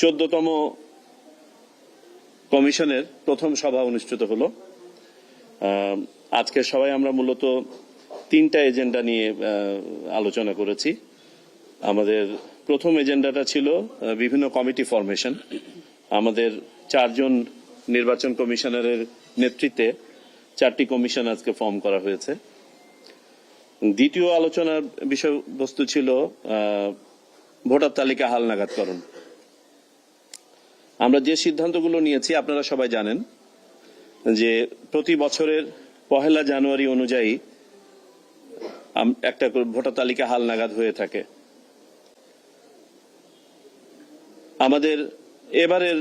14তম কমিশনের প্রথম সভা অনুষ্ঠিত হলো। আজকে সবাই আমরা মূলত তিনটা এজেন্ডা নিয়ে আলোচনা করেছি। আমাদের প্রথম এজেন্ডাটা ছিল বিভিন্ন কমিটি ফরমেশন। আমাদের 4 জন নির্বাচন কমিশনারের নেতৃত্বে 4টি কমিশন আজকে ফর্ম করা হয়েছে। দ্বিতীয় আলোচনার বিষয়বস্তু ছিল ভোটার তালিকা হালনাগাদকরণ। আমরা যে সিদ্ধান্তগুলো নিয়েছি আপনারা সবাই জানেন যে প্রতি বছরের 1 জানুয়ারি অনুযায়ী একটা ভোটার তালিকা হালনাগাদ হয়ে থাকে। আমাদের এবারের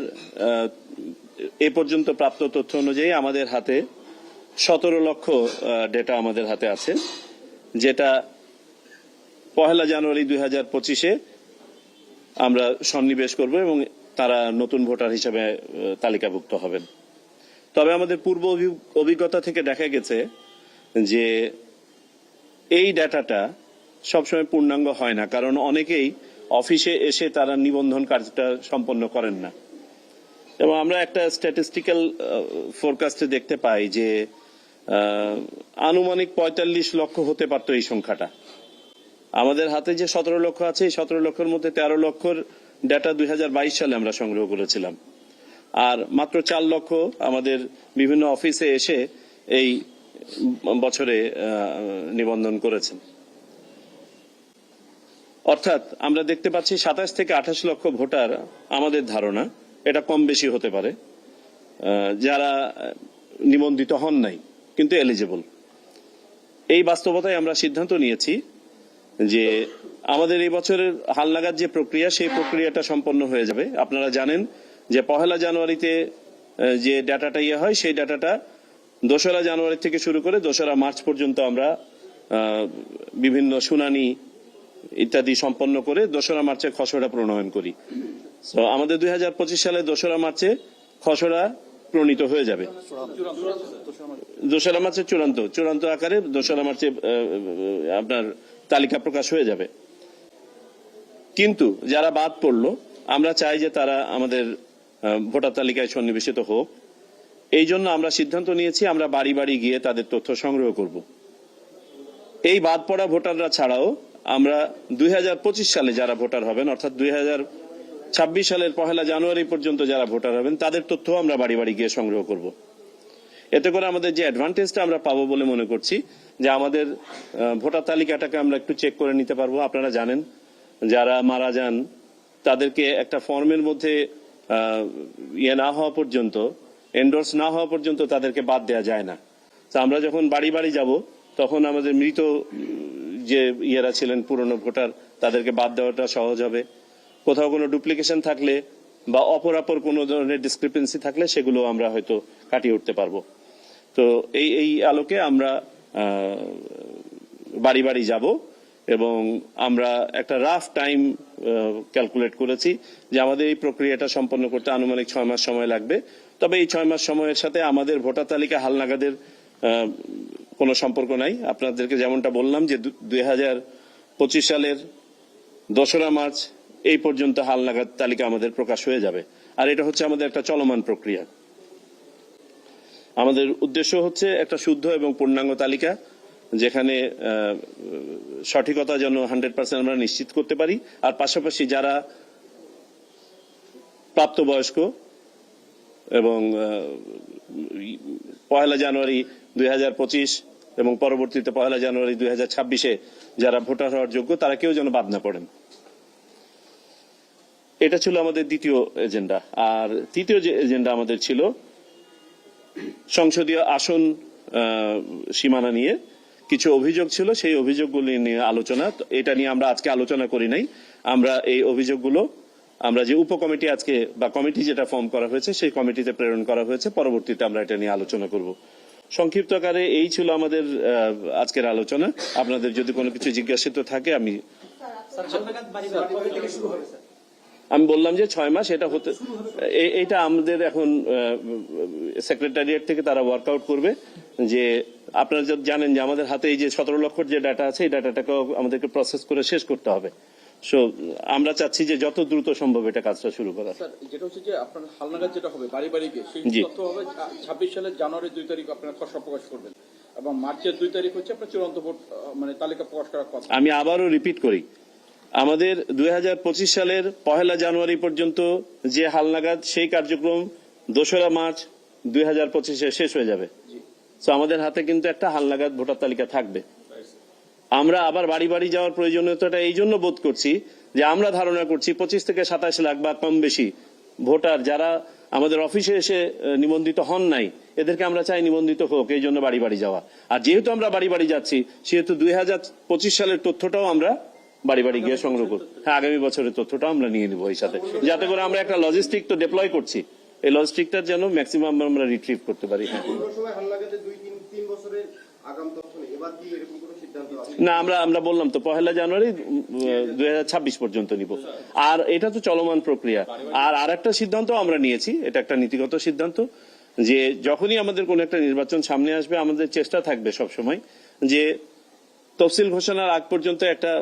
এ পর্যন্ত প্রাপ্ত তথ্য অনুযায়ী আমাদের হাতে 17 লক্ষ ডেটা আমাদের হাতে আছে, যেটা 1 জানুয়ারি 2025-এ আমরা সন্নিবেশ করব এবং তারা নতুন ভোটার হিসেবে তালিকাভুক্ত হবেন। তবে আমাদের পূর্ব অভিজ্ঞতা থেকে দেখা গেছে যে এই ডাটাটা সবসময় পূর্ণাঙ্গ হয় না, কারণ অনেকেই অফিসে এসে তারা নিবন্ধন কার্যটা সম্পন্ন করেন না। এবং আমরা একটা স্ট্যাটিস্টিক্যাল ফোরকাস্টে দেখতে পাই যে আনুমানিক 45 লক্ষ হতে পারত এই সংখ্যাটা। আমাদের হাতে যে 17 লক্ষ আছে, এই 17 লক্ষের মধ্যে 13 লক্ষর ডাটা 2022 সালে আমরা সংগ্রহ করেছিলাম, আর মাত্র 4 লক্ষ আমাদের বিভিন্ন অফিসে এসে এই বছরে নিবন্ধন করেছেন। অর্থাৎ আমরা দেখতে পাচ্ছি 27 থেকে 28 লক্ষ ভোটার, আমাদের ধারণা এটা কম বেশি হতে পারে, যারা নিবন্ধিত হন নাই কিন্তু এলিজিবল। এই বাস্তবতায় আমরা সিদ্ধান্ত নিয়েছি যে আমাদের এই বছরের হালনাগাদ যে প্রক্রিয়া, সেই প্রক্রিয়াটা সম্পন্ন হয়ে যাবে। আপনারা জানেন যে 1 জানুয়ারিতে যে ডাটাটা হয়, সেই ডাটাটা 2রা জানুয়ারি থেকে শুরু করে 2রা মার্চ পর্যন্ত আমরা বিভিন্ন শুনানি ইত্যাদি সম্পন্ন করে 2রা মার্চে খসড়া প্রণয়ন করি। তো আমাদের 2025 সালে 2রা মার্চে খসড়া প্রণীত হয়ে যাবে। 2রা মার্চে চূড়ান্ত আকারে 2রা মার্চে আপনার তালিকা প্রকাশ হয়ে যাবে। কিন্তু যারা বাদ পড়লো, আমরা চাই যে তারা আমাদের ভোটার তালিকায় সন্নিবেশিত হোক। এই জন্য আমরা সিদ্ধান্ত নিয়েছি আমরা বাড়ি বাড়ি গিয়ে তাদের তথ্য সংগ্রহ করব। এই বাদ পড়া ভোটাররা ছাড়াও আমরা 2025 সালে যারা ভোটার হবেন, অর্থাৎ 2026 সালের 1 জানুয়ারি পর্যন্ত যারা ভোটার হবেন, তাদের তথ্য আমরা বাড়ি বাড়ি গিয়ে সংগ্রহ করব। এতে করে আমাদের যে অ্যাডভান্টেজটা আমরা পাবো বলে মনে করছি, যে আমাদের ভোটার তালিকাটাকে আমরা একটু চেক করে নিতে পারবো। আপনারা জানেন যারা মারা যান তাদেরকে একটা ফর্মের মধ্যে না হওয়া পর্যন্ত, এন্ডোর্স না হওয়া পর্যন্ত তাদেরকে বাদ দেওয়া যায় না। তো আমরা যখন বাড়ি বাড়ি যাব, তখন আমাদের মৃত যে ছিলেন পুরনো ভোটার, তাদেরকে বাদ দেওয়াটা সহজ হবে। কোথাও কোনো ডুপ্লিকেশন থাকলে বা অপরাপর কোনো ধরনের ডিসক্রিপেন্সি থাকলে সেগুলো আমরা হয়তো কাটিয়ে উঠতে পারবো। তো এই আলোকে আমরা বাড়ি বাড়ি যাব এবং আমরা একটা রাফ টাইম ক্যালকুলেট করেছি যে আমাদের এই প্রক্রিয়াটা সম্পন্ন করতে আনুমানিক 6 মাস সময় লাগবে। তবে এই 6 মাস সময়ের সাথে আমাদের ভোটার তালিকা হালনাগাদের কোনো সম্পর্ক নাই। আপনাদেরকে যেমনটা বললাম যে 2025 সালের 2রা মার্চ এই পর্যন্ত হালনাগাদ তালিকা আমাদের প্রকাশ হয়ে যাবে, আর এটা হচ্ছে আমাদের একটা চলমান প্রক্রিয়া। আমাদের উদ্দেশ্য হচ্ছে একটা শুদ্ধ এবং পূর্ণাঙ্গ তালিকা, যেখানে সঠিকতা যেন 100% আমরা নিশ্চিত করতে পারি। আর পাশাপাশি যারা প্রাপ্তবয়স্ক এবং 1 জানুয়ারি 2025 এবং পরবর্তীতে 1 জানুয়ারি 2026-এ যারা ভোটার হওয়ার যোগ্য, তারা কেউ যেন বাদ না পড়েন। এটা ছিল আমাদের দ্বিতীয় এজেন্ডা। আর তৃতীয় যে এজেন্ডা আমাদের ছিল সংসদীয় আসন সীমানা নিয়ে কিছু অভিযোগ ছিল, সেই অভিযোগগুলি নিয়ে আলোচনা। এটা নিয়ে আমরা আজকে আলোচনা করি নাই। আমরা এই অভিযোগগুলো আমরা যে উপকমিটি আজকে বা কমিটি যেটা ফর্ম করা হয়েছে, সেই কমিটিতে প্রেরণ করা হয়েছে। পরবর্তীতে আমরা এটা নিয়ে আলোচনা করব। সংক্ষিপ্ত আকারে এই ছিল আমাদের আজকের আলোচনা। আপনাদের যদি কোনো কিছু জিজ্ঞাসিত থাকে আমি বললাম যে 6 মাস এটা হতে, এইটা আমাদের এখন সেক্রেটারিয়েট থেকে তারা ওয়ার্কআউট করবে। যে আপনারা জানেন যে আমাদের হাতে এই যে 17 লক্ষর যে ডাটা আছে, এই ডাটাটাকেও আমাদেরকে প্রসেস করে শেষ করতে হবে। সো আমরা চাচ্ছি যে যত দ্রুত সম্ভব এটা কাজটা শুরু করা। স্যার, যেটা হচ্ছে যে আপনার হালনাগাদ যেটা হবে বাড়ি বাড়ি গিয়ে সেই জি। তথ্য হবে 26 সালের জানুয়ারি 2 তারিখ আপনারা খসড়া প্রকাশ করবেন এবং মার্চের 2 তারিখ হচ্ছে আপনার চূড়ান্ত ভোট মানে তালিকা প্রকাশ করার কথা। আমি আবারও রিপিট করি, আমাদের 2025 সালের 1 জানুয়ারি পর্যন্ত যে হালনাগাদ সেই কার্যক্রম 2 মার্চ 2025 শেষ হয়ে যাবে। জি। তো আমাদের হাতে কিন্তু একটা হালনাগাদ ভোটার তালিকা থাকবে। আমরা আবার বাড়ি বাড়ি যাওয়ার প্রয়োজনীয়তাটা এই জন্য বোধ করছি যে আমরা ধারণা করছি 25 থেকে 27 লাখ বা কম বেশি ভোটার যারা আমাদের অফিসে এসে নিবন্ধিত হন নাই, এদেরকে আমরা চাই নিবন্ধিত হোক, এই জন্য বাড়ি বাড়ি যাওয়া। আর যেহেতু আমরা বাড়ি বাড়ি যাচ্ছি সেহেতু 2025 সালের তথ্যটাও আমরা বাড়ি বাড়ি গিয়ে সংগ্রহ করব। হ্যাঁ, আগামী বছরের তথ্যটাও আমরা নিয়ে নিব এই সাথে, যাতে করে আমরা একটা লজিস্টিক তো ডিপ্লয় করছি, এই লজিস্টিকটার যেন ম্যাক্সিমাম আমরা রিট্রিভ করতে পারি। হ্যাঁ, না আমরা বললাম তো 1 জানুয়ারি 2026 পর্যন্ত নিব। আর এটা তো চলমান প্রক্রিয়া। আর একটা সিদ্ধান্ত আমরা নিয়েছি, এটা একটা নীতিগত সিদ্ধান্ত, যে যখনই আমাদের কোন একটা নির্বাচন সামনে আসবে আমাদের চেষ্টা থাকবে সবসময় যে তফসিল ঘোষণার আগ পর্যন্ত একটা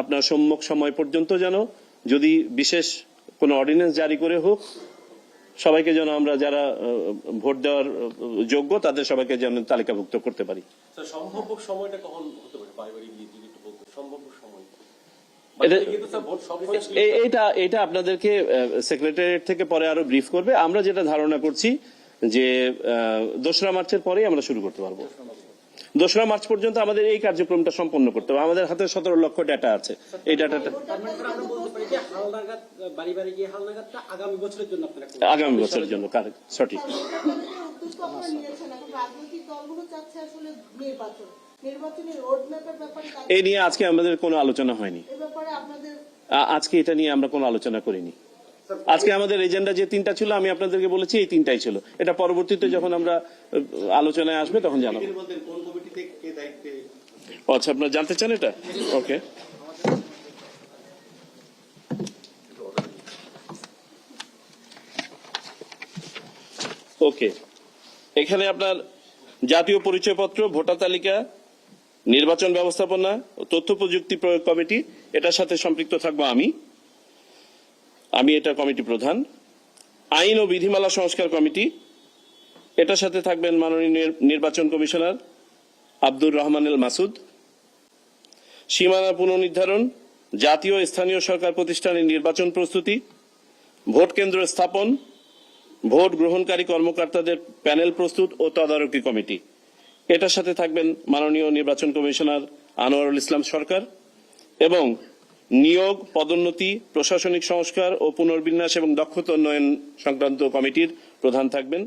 আপনার সম্মুখ সময় পর্যন্ত যেন যদি বিশেষ কোন অর্ডিন্যান্স জারি করে হোক, সবাইকে যেন আমরা যারা ভোট দেওয়ার যোগ্য তাদের সবাইকে যেন তালিকাভুক্ত করতে পারি। সম্ভাব্য সময়টা কখন হতে পারে বাড়ি বাড়ি গিয়ে যদি একটু বলতে, সম্ভাব্য সময়? এটা আপনাদেরকে সেক্রেটারিয়েট থেকে পরে আরো ব্রিফ করবে। আমরা যেটা ধারণা করছি যে 2 মার্চের পরেই আমরা শুরু করতে পারবো। 2 মার্চ পর্যন্ত আমাদের এই কার্যক্রমটা সম্পন্ন করতে হবে। আমাদের হাতে 17 লক্ষ ডাটা আছে, এই ডাটাটা আমরা বলতে পারি যে হালনাগাদ বাড়ি বাড়ি গিয়ে হালনাগাদটা আগামী বছরের জন্য আপনারা করবেন। আগামী বছরের জন্য সঠিক। এই নিয়ে আজকে আমাদের কোনো আলোচনা হয়নি, আজকে এটা নিয়ে আমরা কোনো আলোচনা করিনি। আজকে আমাদের এজেন্ডা যে 3টা ছিল আমি আপনাদেরকে বলেছি এই 3টাই ছিল। এটা পরবর্তীতে যখন আমরা আলোচনায় আসবে তখন জানাবো। আচ্ছা, আপনারা জানতে চান এটা? ওকে, ওকে। এখানে আপনার জাতীয় পরিচয়পত্র, ভোটার তালিকা, নির্বাচন ব্যবস্থাপনা ও তথ্য প্রযুক্তি প্রয়োগ কমিটি, এটার সাথে সম্পৃক্ত থাকবো আমি এটা কমিটি প্রধান। আইন ও বিধিমালা সংস্কার কমিটি, এটার সাথে থাকবেন মাননীয় নির্বাচন কমিশনার আব্দুর রহমানুল মাসুদ। সীমানা পুনর্নির্ধারণ, জাতীয় স্থানীয় সরকার প্রতিষ্ঠানের নির্বাচন প্রস্তুতি, ভোট কেন্দ্র স্থাপন, ভোট গ্রহণকারী কর্মকর্তাদের প্যানেল প্রস্তুত ও তদারকি কমিটি, এটার সাথে থাকবেন মাননীয় নির্বাচন কমিশনার আনোয়ারুল ইসলাম সরকার। এবং নিয়োগ, পদোন্নতি, প্রশাসনিক সংস্কার ও পুনর্বিন্যাস এবং দক্ষতা উন্নয়ন সংক্রান্ত কমিটির প্রধান থাকবেন